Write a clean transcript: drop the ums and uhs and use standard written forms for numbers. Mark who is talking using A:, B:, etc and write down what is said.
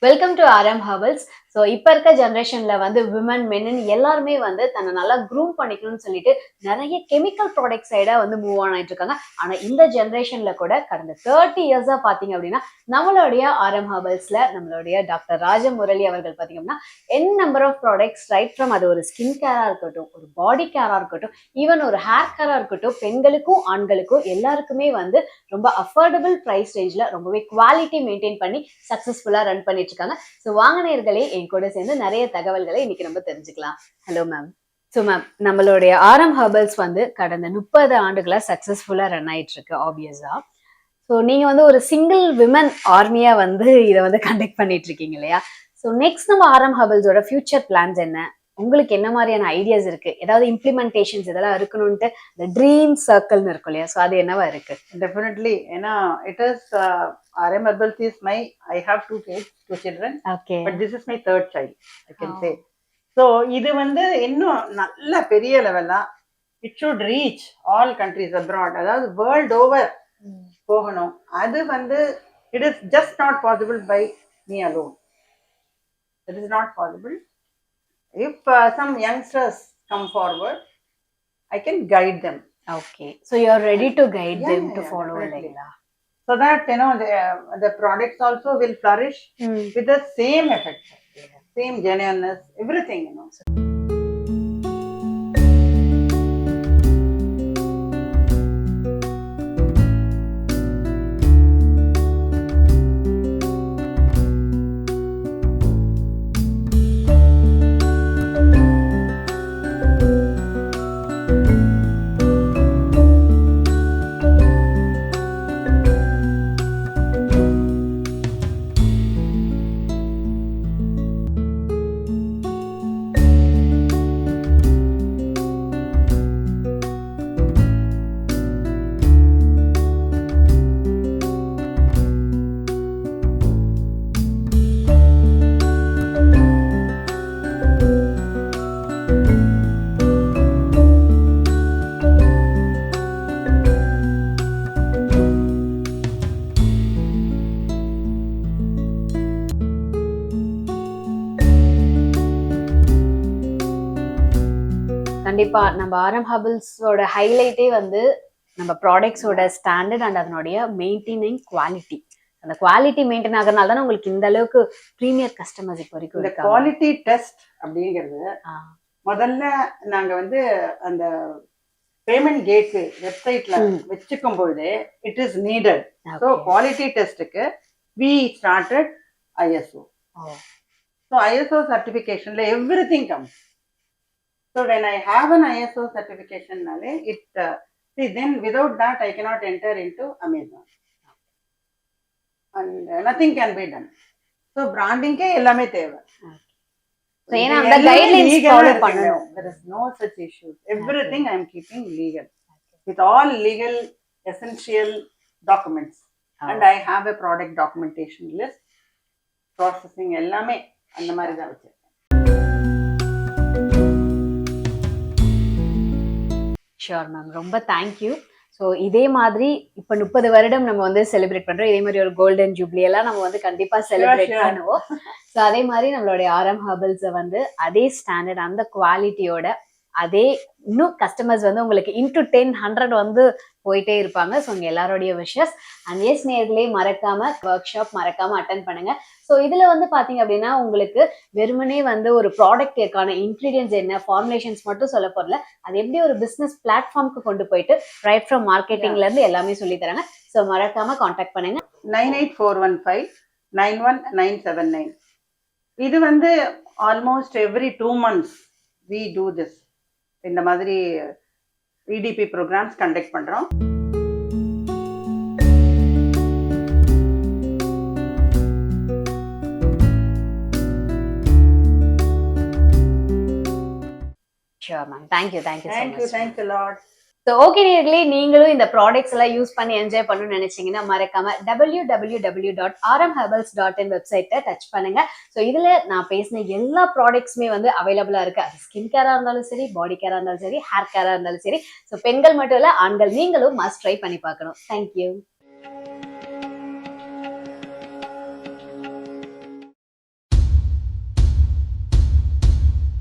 A: Welcome to ஆரம் herbals. So இப்போ இருக்க ஜென்ரேஷன்ல வந்து விமன் மென்னு எல்லாருமே வந்து தன்னை நல்லா க்ரூம் பண்ணிக்கணும்னு சொல்லிட்டு நிறைய கெமிக்கல் ப்ராடக்ட் சைடாக வந்து மூவ் ஆன் ஆயிட்டு இருக்காங்க. ஆனால் இந்த ஜென்ரேஷன்ல கூட கடந்த 30 இயர்ஸா பார்த்தீங்க அப்படின்னா நம்மளுடைய ஆரம் ஹர்பல்ஸ்ல நம்மளுடைய டாக்டர் ராஜமுரளி அவர்கள் பார்த்தீங்க அப்படின்னா number of products right from அது ஒரு ஸ்கின் கேரா இருக்கட்டும், ஒரு பாடி கேரா இருக்கட்டும், ஈவன் ஒரு ஹேர் கேரா இருக்கட்டும், பெண்களுக்கும் ஆண்களுக்கும் எல்லாருக்குமே வந்து ரொம்ப அஃபோர்டபுள் ப்ரைஸ் ரேஞ்சில் ரொம்பவே குவாலிட்டி மெயின்டைன் பண்ணி சக்ஸஸ்ஃபுல்லாக ரன் பண்ணிட்டு இருக்காங்க. ஸோ வாங்க நேயர்களே, என் கூட சேர்ந்து நிறைய தகவல்களை இன்னைக்கு நம்ம தெரிஞ்சுக்கலாம். Hello ma'am. ஸோ மேம், நம்மளுடைய ஆரம் ஹர்பல்ஸ் வந்து கடந்த 30 ஆண்டுகளா சக்ஸஸ்ஃபுல்லாக ரன் ஆயிட்டு இருக்கு ஆப்வியஸா. ஸோ நீங்க வந்து ஒரு சிங்கிள் விமன் ஆர்மியா வந்து இதை வந்து கண்டக்ட் பண்ணிட்டு இருக்கீங்க இல்லையா? ஸோ நெக்ஸ்ட் நம்ம ஆரம் ஹர்பல்ஸோட ஃபியூச்சர் பிளான்ஸ் என்ன? உங்களுக்கு என்ன மாதிரியான ஐடியாஸ் இருக்கு? ஏதாவது இம்ப்ளிமெண்டேஷன்ஸ் இதெல்லாம் இருக்கணும்ட்டு இந்த ட்ரீம் சர்க்கிள்னு இருக்கும் இல்லையா? ஸோ அது என்னவா இருக்கு?
B: Definitely, it is RM Herbals is I have two kids, two children.
A: Okay.
B: But this is my third child, I can say. So இது வந்து இன்னும் நல்ல பெரிய லெவலா it should reach all countries abroad, அதாவது வேர்ல்ட் ஓவர் போகணும். அது வந்து it is just not possible by me alone. It is not possible. If some youngsters come forward, I can guide them.
A: Okay, so you are ready to guide them to follow like that,
B: so that the products also will flourish with the same effect, same genuineness, everything.
A: கண்டிப்பா நம்ம ஆரம் ஹர்பல்ஸோட ஹைலைட்டே வந்து நம்ம ப்ராடக்ட்ஸோட standard and அதனுடைய maintaining quality. அந்த quality maintain ஆகிறதுனால தானே உங்களுக்கு இந்த அளவுக்கு ப்ரீமியர் கஸ்டமர்ஸ் இப்போ வரைக்கும்
B: இந்த குவாலிட்டி டெஸ்ட் அப்படிங்கிறது முதல்ல நாங்க வந்து அந்த பேமெண்ட் கேட்வே வெப்சைட்ல வச்சுக்கும் பொழுது it is needed. So quality டெஸ்ட்டுக்கு we started ISO. So ISO சர்டிஃபிகேஷன்ல everything comes. So when I have an ISO certification, then without that I cannot enter into Amazon, and nothing can be done. So branding ke ellame theva.
A: So ena and guidelines follow pananum.
B: There is no such issues. Everything I am keeping legal, with all legal essential documents, and I have a product documentation list, processing ellame andha mari da vechu.
A: Sure ma'am, ரொம்ப thank you. So இதே மாதிரி இப்போ 30 வருடம் நம்ம வந்து celebrate பண்ணுறோம். இதே மாதிரி ஒரு கோல்டன் ஜூப்ளி எல்லாம் நம்ம வந்து கண்டிப்பாக செலிப்ரேட் பண்ணுவோம். ஸோ அதே மாதிரி நம்மளுடைய ஆரம் ஹர்பல்ஸை வந்து அதே ஸ்டாண்டர்ட் அந்த குவாலிட்டியோட அதே இன்னும் கஸ்டமர்ஸ் வந்து உங்களுக்கு இன்டு 10, 100 வந்து போயிட்டே இருப்பாங்க. ஸோ உங்க எல்லாரோடைய விஷஸ் அண்ட் எஸ் நேர்களே, மறக்காம ஒர்க் ஷாப் மறக்காம அட்டன் பண்ணுங்க. ஸோ இதுல வந்து பாத்தீங்க அப்படின்னா உங்களுக்கு வெறுமனே வந்து ஒரு ப்ராடக்ட்டுக்கான இன்கிரீடியன்ஸ் என்ன, ஃபார்முலேஷன்ஸ் மட்டும் சொல்ல போறல, அது எப்படி ஒரு பிசினஸ் பிளாட்ஃபார்முக்கு கொண்டு போயிட்டு ரைட் ஃப்ரம் மார்க்கெட்டிங்ல இருந்து எல்லாமே சொல்லி தராங்க. ஸோ மறக்காம கான்டாக்ட் பண்ணுங்க.
B: 98415 91979. இது வந்து almost every 2 months we do this. இந்த மாதிரி EDP ப்ரோக்ராம்ஸ் கண்டக்ட் பண்றோம்.
A: Sure ma'am, thank you so much.
B: Thank you a lot.
A: So okay நேயர்களே, நீங்களும் இந்த ப்ராடக்ட்ஸ் எல்லாம் யூஸ் பண்ணி என்ஜாய் பண்ணணும்னு நினைச்சீங்கன்னா மறக்காம www.rmherbals.in வெப்சைட்டை டச் பண்ணுங்க. ஸோ இதுல நான் பேசின எல்லா ப்ராடக்ட்ஸுமே வந்து அவைலபிளா இருக்கு. அது ஸ்கின் கேரா இருந்தாலும் சரி, பாடி கேரா இருந்தாலும் சரி, ஹேர் கேரா இருந்தாலும் சரி. ஸோ பெண்கள் மட்டும் இல்ல, ஆண்கள் நீங்களும் மஸ்ட் ட்ரை பண்ணி பார்க்கணும். தேங்க்யூ.